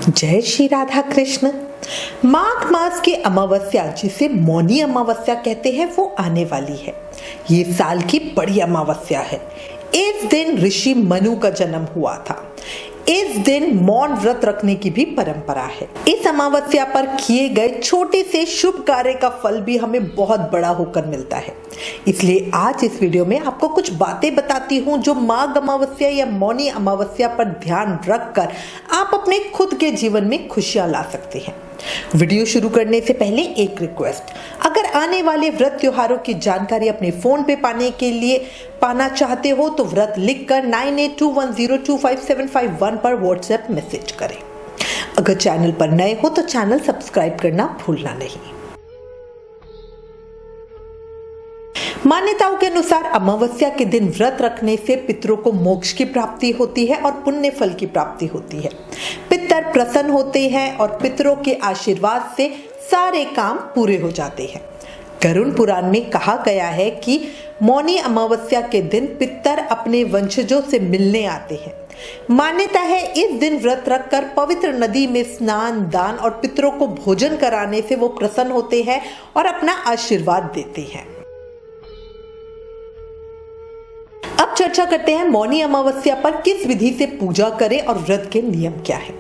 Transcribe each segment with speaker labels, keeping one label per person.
Speaker 1: जय श्री राधा कृष्ण। माघ मास की अमावस्या, जिसे मौनी अमावस्या कहते हैं, वो आने वाली है। ये साल की बड़ी अमावस्या है। इस दिन ऋषि मनु का जन्म हुआ था। इस दिन मौन व्रत रखने की भी परंपरा है। इस अमावस्या पर किए गए छोटे से शुभ कार्य का फल भी हमें बहुत बड़ा होकर मिलता है। इसलिए आज इस वीडियो में आपको कुछ बातें बताती हूँ जो माघ अमावस्या या मौनी अमावस्या पर ध्यान रखकर आप अपने खुद के जीवन में खुशियां ला सकते हैं। वीडियो शुरू करने से पहले एक रिक्वेस्ट, अगर आने वाले व्रत त्योहारों की जानकारी अपने फोन पे पाना चाहते हो तो व्रत लिखकर 9821025751 पर व्हाट्सएप मैसेज करें। अगर चैनल पर नए हो तो चैनल सब्सक्राइब करना भूलना नहीं। मान्यताओं के अनुसार अमावस्या के दिन व्रत रखने से पितरों को मोक्ष की प्राप्ति होती है और पुण्य फल की प्राप्ति होती है। पितर प्रसन्न होते हैं और पितरों के आशीर्वाद से सारे काम पूरे हो जाते हैं। गरुड़ पुराण में कहा गया है कि मौनी अमावस्या के दिन पितर अपने वंशजों से मिलने आते हैं। मान्यता है इस दिन व्रत रखकर पवित्र नदी में स्नान, दान और पितरों को भोजन कराने से वो प्रसन्न होते हैं और अपना आशीर्वाद देते हैं। अब चर्चा करते हैं मौनी अमावस्या पर किस विधि से पूजा करें और व्रत के नियम क्या है।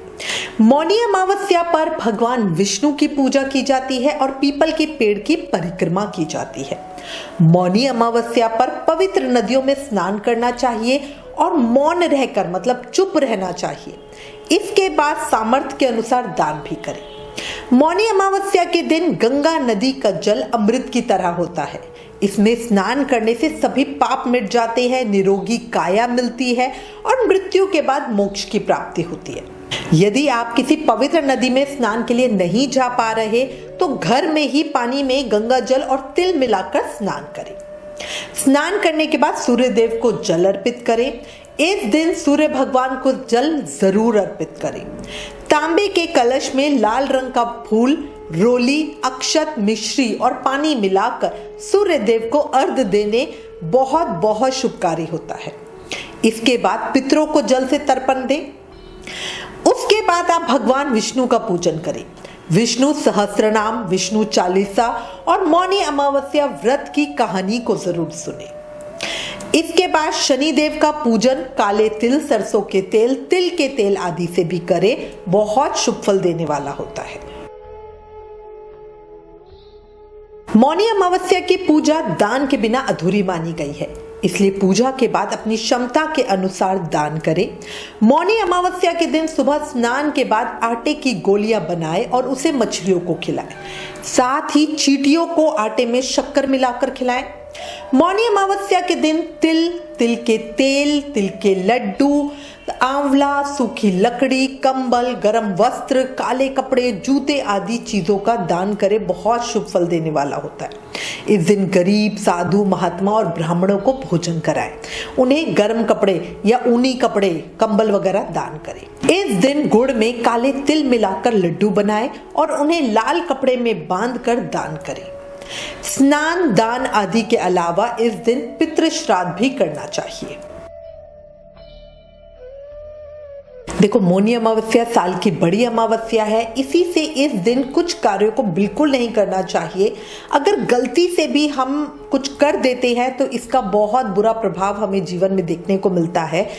Speaker 1: मौनी अमावस्या पर भगवान विष्णु की पूजा की जाती है और पीपल के पेड़ की परिक्रमा की जाती है। मौनी अमावस्या पर पवित्र नदियों में स्नान करना चाहिए और मौन रहकर मतलब चुप रहना चाहिए। इसके बाद सामर्थ्य के अनुसार दान भी करें। मौनी अमावस्या के दिन गंगा नदी का जल अमृत की तरह होता है। इसमें स्नान करने से सभी पाप मिट जाते हैं, निरोगी काया मिलती है और मृत्यु के बाद मोक्ष की प्राप्ति होती है। यदि आप किसी पवित्र नदी में स्नान के लिए नहीं जा पा रहे तो घर में ही पानी में गंगा जल और तिल मिलाकर स्नान करें। स्नान करने के बाद सूर्य देव को जल अर्पित करें। इस दिन सूर्य भगवान को जल जरूर अर्पित करें। तांबे के कलश में लाल रंग का फूल, रोली, अक्षत, मिश्री और पानी मिलाकर सूर्य देव को अर्घ्य देने बहुत बहुत शुभकारी होता है। इसके बाद पितरों को जल से तर्पण दें। उसके बाद आप भगवान विष्णु का पूजन करें। विष्णु सहस्त्रनाम, विष्णु चालीसा और मौनी अमावस्या व्रत की कहानी को जरूर सुने। इसके बाद शनि देव का पूजन काले तिल, सरसों के तेल, तिल के तेल आदि से भी करें। बहुत शुभ फल देने वाला होता है। मौनी अमावस्या की पूजा दान के बिना अधूरी मानी गई है, इसलिए पूजा के बाद अपनी क्षमता के अनुसार दान करें। मौनी अमावस्या के दिन सुबह स्नान के बाद आटे की गोलियां बनाएं और उसे मछलियों को खिलाएं। साथ ही चींटियों को आटे में शक्कर मिलाकर खिलाएं। मौनी अमावस्या के दिन तिल, तिल के तेल, तिल के लड्डू, आंवला, सूखी लकड़ी, कंबल, गरम वस्त्र, काले कपड़े, जूते आदि चीजों का दान करें। बहुत शुभ फल देने वाला होता है। इस दिन गरीब, साधु, महात्मा और ब्राह्मणों को भोजन कराएं। उन्हें गर्म कपड़े या ऊनी कपड़े, कंबल वगैरह दान करें। इस दिन गुड़ में काले तिल मिलाकर लड्डू बनाएं और उन्हें लाल कपड़े में बांधकर दान करें। स्नान, दान आदि के अलावा इस दिन पितृ श्राद्ध भी करना चाहिए। देखो, मौनी अमावस्या साल की बड़ी अमावस्या है, इसी से इस दिन कुछ कार्यों को बिल्कुल नहीं करना चाहिए। अगर गलती से भी हम कुछ कर देते हैं तो इसका बहुत बुरा प्रभाव हमें जीवन में देखने को मिलता है,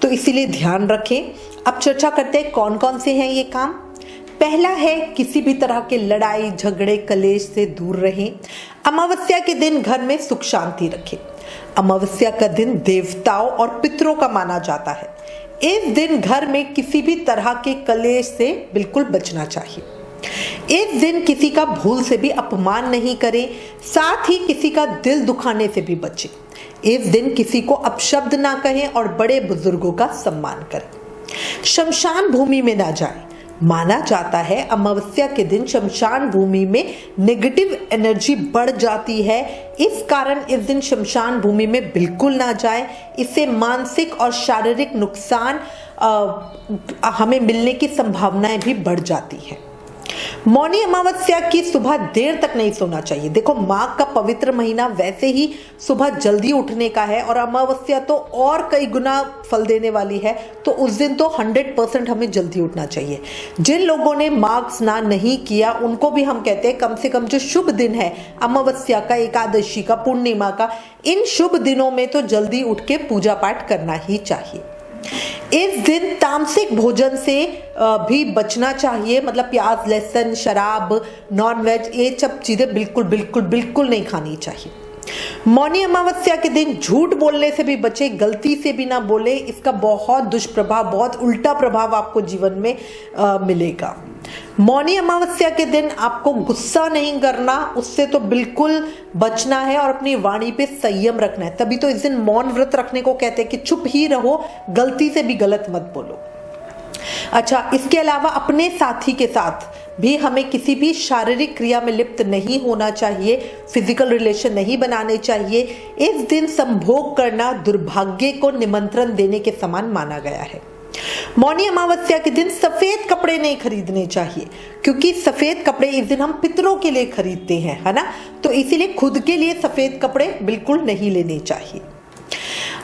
Speaker 1: तो इसीलिए ध्यान रखें। अब चर्चा करते हैं कौन कौन से हैं ये काम। पहला है, किसी भी तरह के लड़ाई झगड़े कलेश से दूर रहें। अमावस्या के दिन घर में सुख शांति रखें। अमावस्या का दिन देवताओं और पितरों का माना जाता है। इस दिन घर में किसी भी तरह के कलेश से बिल्कुल बचना चाहिए। इस दिन किसी का भूल से भी अपमान नहीं करें, साथ ही किसी का दिल दुखाने से भी बचें। इस दिन किसी को अपशब्द ना कहें और बड़े बुजुर्गों का सम्मान करें। शमशान भूमि में ना जाएं। माना जाता है अमावस्या के दिन शमशान भूमि में नेगेटिव एनर्जी बढ़ जाती है। इस कारण इस दिन शमशान भूमि में बिल्कुल ना जाएं। इससे मानसिक और शारीरिक नुकसान हमें मिलने की संभावनाएं भी बढ़ जाती हैं। मौनी अमावस्या की सुबह देर तक नहीं सोना चाहिए। देखो, माघ का पवित्र महीना वैसे ही सुबह जल्दी उठने का है और अमावस्या तो और कई गुना फल देने वाली है, तो उस दिन तो 100% हमें जल्दी उठना चाहिए। जिन लोगों ने माघ स्नान नहीं किया उनको भी हम कहते हैं कम से कम जो शुभ दिन है, अमावस्या का, एकादशी का, पूर्णिमा का, इन शुभ दिनों में तो जल्दी उठ के पूजा पाठ करना ही चाहिए। इस दिन तामसिक भोजन से भी बचना चाहिए, मतलब प्याज, लहसुन, शराब, नॉनवेज, ये सब चीजें बिल्कुल बिल्कुल बिल्कुल नहीं खानी चाहिए। मौनी अमावस्या के दिन झूठ बोलने से भी बचे, गलती से भी ना बोले, इसका बहुत दुष्प्रभाव, बहुत उल्टा प्रभाव आपको जीवन में मिलेगा। मौनी अमावस्या के दिन आपको गुस्सा नहीं करना, उससे तो बिल्कुल बचना है और अपनी वाणी पे संयम रखना है। तभी तो इस दिन मौन व्रत रखने को कहते हैं कि चुप ही रहो, गलती से भी गलत मत बोलो। अच्छा, इसके अलावा अपने साथी के साथ भी हमें किसी भी शारीरिक क्रिया में लिप्त नहीं होना चाहिए, फिजिकल रिलेशन नहीं बनाने चाहिए। इस दिन संभोग करना दुर्भाग्य को निमंत्रण देने के समान माना गया है। मौनी अमावस्या के दिन सफेद कपड़े नहीं खरीदने चाहिए, क्योंकि सफेद कपड़े इस दिन हम पितरों के लिए खरीदते हैं, है ना, तो इसीलिए खुद के लिए सफेद कपड़े बिल्कुल नहीं लेने चाहिए।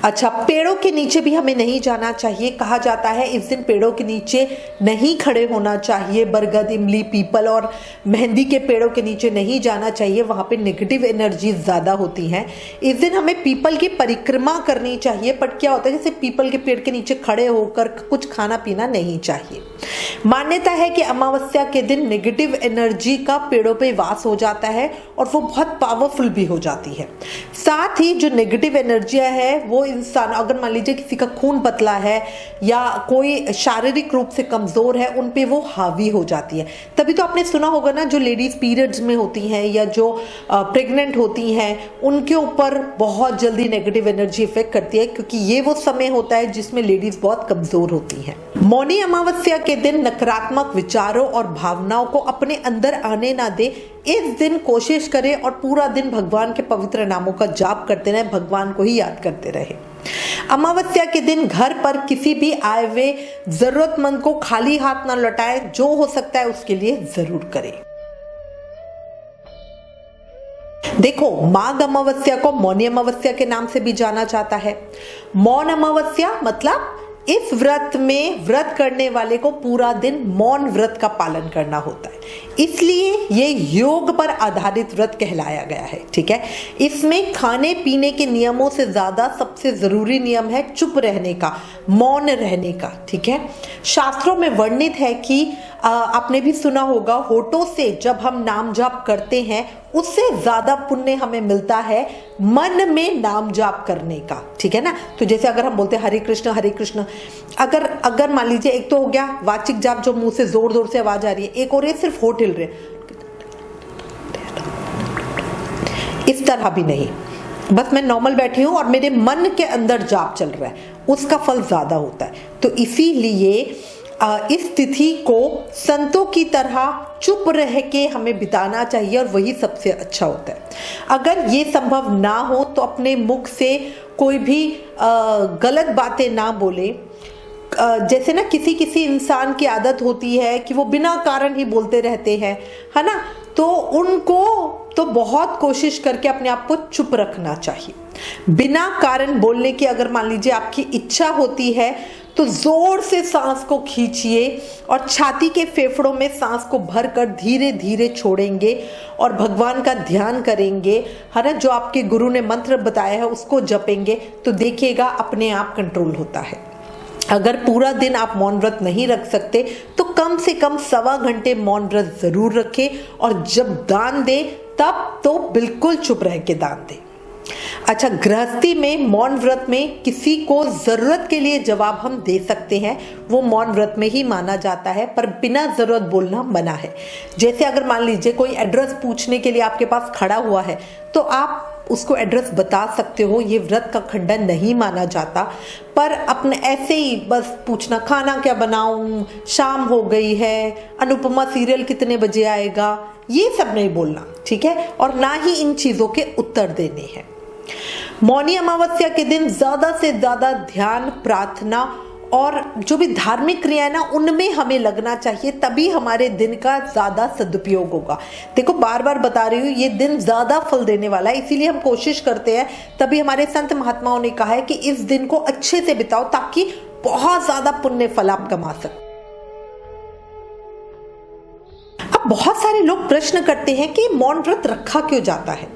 Speaker 1: अच्छा, पेड़ों के नीचे भी हमें नहीं जाना चाहिए। कहा जाता है इस दिन पेड़ों के नीचे नहीं खड़े होना चाहिए। बरगद, इमली, पीपल और मेहंदी के पेड़ों के नीचे नहीं जाना चाहिए, वहां पे नेगेटिव एनर्जी ज्यादा होती हैं। इस दिन हमें पीपल की परिक्रमा करनी चाहिए, बट क्या होता है जैसे पीपल के पेड़ के नीचे खड़े होकर कुछ खाना पीना नहीं चाहिए। मान्यता है कि अमावस्या के दिन नेगेटिव एनर्जी का पेड़ों पे वास हो जाता है और वो बहुत पावरफुल भी हो जाती है। साथ ही जो नेगेटिव एनर्जियां है वो इंसान, अगर मान लीजिए किसी का खून पतला है या कोई शारीरिक रूप से कमजोर है, उन पे वो हावी हो जाती है। तभी तो आपने सुना होगा ना, जो लेडीज पीरियड्स में होती हैं या जो प्रेग्नेंट होती हैं, उनके ऊपर बहुत जल्दी नेगेटिव एनर्जी इफेक्ट करती है, क्योंकि ये वो समय होता है जिसमें लेडीज बहुत कमजोर होती हैं। मौनी अमावस्या के दिन नकारात्मक विचारों और भावनाओं को अपने अंदर आने ना दे। इस दिन कोशिश करें और पूरा दिन भगवान के पवित्र नामों का जाप करते रहे, भगवान को ही याद करते रहे। अमावस्या के दिन घर पर किसी भी आए हुए जरूरतमंद को खाली हाथ ना लौटाएं, जो हो सकता है उसके लिए जरूर करें। देखो, माघ अमावस्या को मौनी अमावस्या के नाम से भी जाना जाता है। मौन अमावस्या मतलब इस व्रत में व्रत करने वाले को पूरा दिन मौन व्रत का पालन करना होता है, इसलिए ये योग पर आधारित व्रत कहलाया गया है। ठीक है, इसमें खाने पीने के नियमों से ज्यादा सबसे जरूरी नियम है चुप रहने का, मौन रहने का। ठीक है, शास्त्रों में वर्णित है कि आपने भी सुना होगा, होठों से जब हम नाम जाप करते हैं उससे ज्यादा पुण्य हमें मिलता है मन में नाम जाप करने का। ठीक है ना, तो जैसे अगर हम बोलते हैं हरे कृष्ण, अगर मान लीजिए एक तो हो गया वाचिक जाप जो मुंह से जोर जोर से आवाज आ रही है, एक और ये सिर्फ होठ हिल रहे, इस तरह भी नहीं, बस मैं नॉर्मल बैठी हूं और मेरे मन के अंदर जाप चल रहा है, उसका फल ज्यादा होता है। तो इसीलिए इस तिथि को संतों की तरह चुप रह के हमें बिताना चाहिए और वही सबसे अच्छा होता है। अगर ये संभव ना हो तो अपने मुख से कोई भी गलत बातें ना बोले। जैसे ना किसी इंसान की आदत होती है कि वो बिना कारण ही बोलते रहते हैं, है ना, तो उनको तो बहुत कोशिश करके अपने आप को चुप रखना चाहिए। बिना कारण बोलने की अगर मान लीजिए आपकी इच्छा होती है तो जोर से सांस को खींचिए और छाती के फेफड़ों में सांस को भरकर धीरे धीरे छोड़ेंगे और भगवान का ध्यान करेंगे, है ना, जो आपके गुरु ने मंत्र बताया है उसको जपेंगे, तो देखिएगा अपने आप कंट्रोल होता है। अगर पूरा दिन आप मौन व्रत नहीं रख सकते तो कम से कम 1.25 घंटे मौन व्रत जरूर रखें और जब दान दे तब तो बिल्कुल चुप रह के दान दे। अच्छा, गृहस्थी में मौन व्रत में किसी को जरूरत के लिए जवाब हम दे सकते हैं, वो मौन व्रत में ही माना जाता है, पर बिना जरूरत बोलना मना है। जैसे अगर मान लीजिए कोई एड्रेस पूछने के लिए आपके पास खड़ा हुआ है तो आप उसको एड्रेस बता सकते हो, ये व्रत का खंडन नहीं माना जाता। पर अपने ऐसे ही बस पूछना, खाना क्या बनाऊं, शाम हो गई है, अनुपमा सीरियल कितने बजे आएगा, ये सब नहीं बोलना। ठीक है, और ना ही इन चीजों के उत्तर देने हैं। मौनी अमावस्या के दिन ज्यादा से ज्यादा ध्यान, प्रार्थना और जो भी धार्मिक क्रियाएं ना उनमें हमें लगना चाहिए, तभी हमारे दिन का ज्यादा सदुपयोग होगा। देखो बार बार बता रही हूँ, ये दिन ज्यादा फल देने वाला है, इसीलिए हम कोशिश करते हैं। तभी हमारे संत महात्माओं ने कहा है कि इस दिन को अच्छे से बिताओ ताकि बहुत ज्यादा पुण्य फल आप कमा सको। अब बहुत सारे लोग प्रश्न करते हैं कि मौन व्रत रखा क्यों जाता है।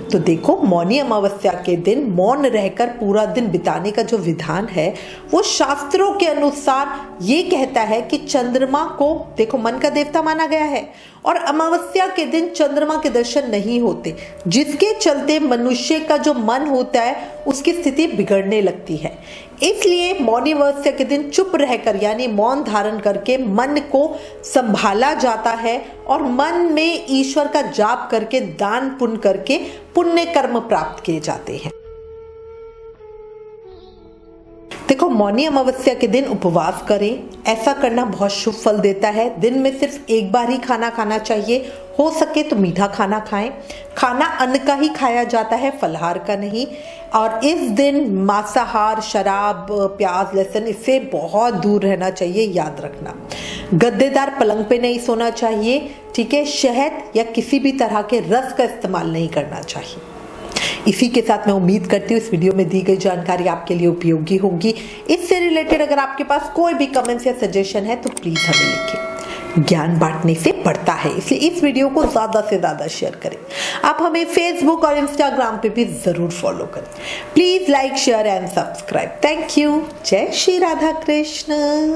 Speaker 1: तो देखो, मौनी अमावस्या के दिन मौन रहकर पूरा दिन बिताने का जो विधान है वो शास्त्रों के अनुसार ये कहता है कि चंद्रमा को देखो मन का देवता माना गया है और अमावस्या के दिन चंद्रमा के दर्शन नहीं होते, जिसके चलते मनुष्य का जो मन होता है उसकी स्थिति बिगड़ने लगती है। इसलिए मौनी अमावस्या के दिन चुप रहकर यानी मौन धारण करके मन को संभाला जाता है और मन में ईश्वर का जाप करके दान पुण्य करके पुण्य कर्म प्राप्त किए जाते हैं। देखो, मौनी अमावस्या के दिन उपवास करें, ऐसा करना बहुत शुभ फल देता है। दिन में सिर्फ एक बार ही खाना खाना चाहिए, हो सके तो मीठा खाना खाएं। खाना अन्न का ही खाया जाता है, फलाहार का नहीं। और इस दिन मांसाहार, शराब, प्याज, लहसुन इससे बहुत दूर रहना चाहिए, याद रखना। गद्देदार पलंग पे नहीं सोना चाहिए, ठीक है। शहद या किसी भी तरह के रस का इस्तेमाल नहीं करना चाहिए। इसी के साथ मैं उम्मीद करती हूँ इस वीडियो में दी गई जानकारी आपके लिए उपयोगी होगी। इससे रिलेटेड अगर आपके पास कोई भी कमेंट्स या सजेशन है तो प्लीज हमें लिखें। ज्ञान बांटने से बढ़ता है, इसलिए इस वीडियो को ज्यादा से ज्यादा शेयर करें। आप हमें फेसबुक और इंस्टाग्राम पे भी जरूर फॉलो करें। Please like, share and subscribe. Thank you. जय श्री राधा कृष्ण।